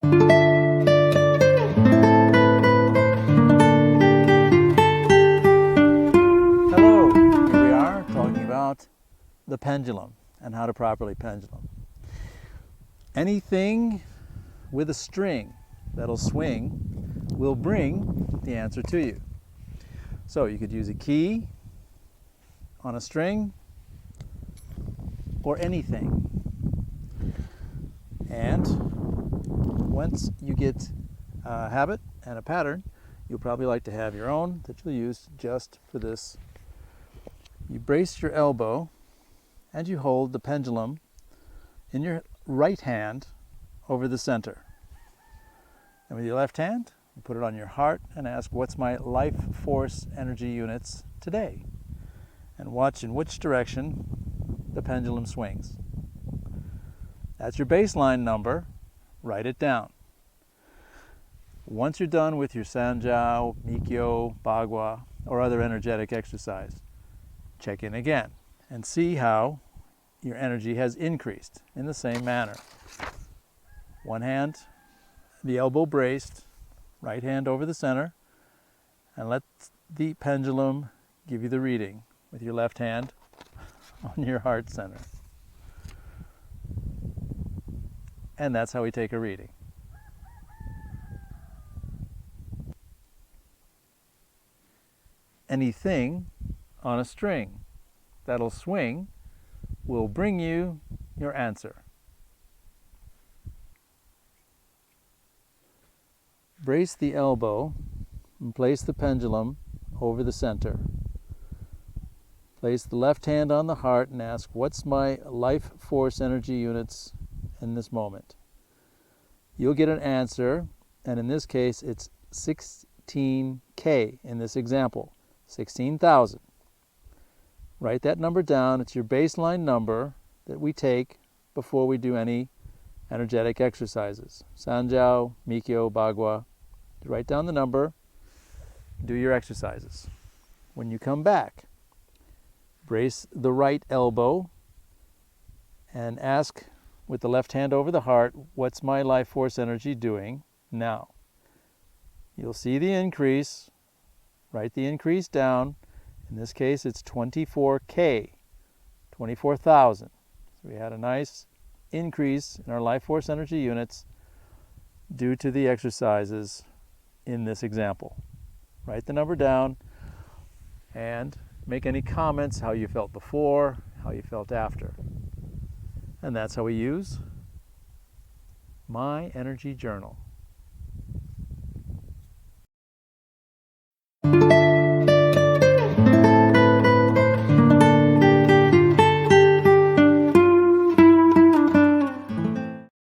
Hello, here we are talking about the pendulum and how to properly pendulum. Anything with a string that'll swing will bring the answer to you. So you could use a key on a string or anything. And once you get a habit and a pattern, you'll probably like to have your own that you'll use just for this. You brace your elbow and you hold the pendulum in your right hand over the center. And with your left hand, you put it on your heart and ask, what's my life force energy units today? And watch in which direction the pendulum swings. That's your baseline number. Write it down. Once you're done with your Sanjiao, Mikyo, Bagua, or other energetic exercise, check in again and see how your energy has increased in the same manner. One hand, the elbow braced, right hand over the center, and let the pendulum give you the reading with your left hand on your heart center. And that's how we take a reading. Anything on a string that'll swing will bring you your answer. Brace the elbow and place the pendulum over the center. Place the left hand on the heart and ask, what's my life force energy units in this moment? You'll get an answer, and in this case it's 16K in this example, 16,000. Write that number down. It's your baseline number that we take before we do any energetic exercises. Sanjiao, Mikyo, Bagua. Write down the number, do your exercises. When you come back, brace the right elbow and ask with the left hand over the heart, what's my life force energy doing now? You'll see the increase. Write the increase down. In this case, it's 24K, 24,000. So we had a nice increase in our life force energy units due to the exercises in this example. Write the number down and make any comments, how you felt before, how you felt after. And that's how we use My Energy Journal.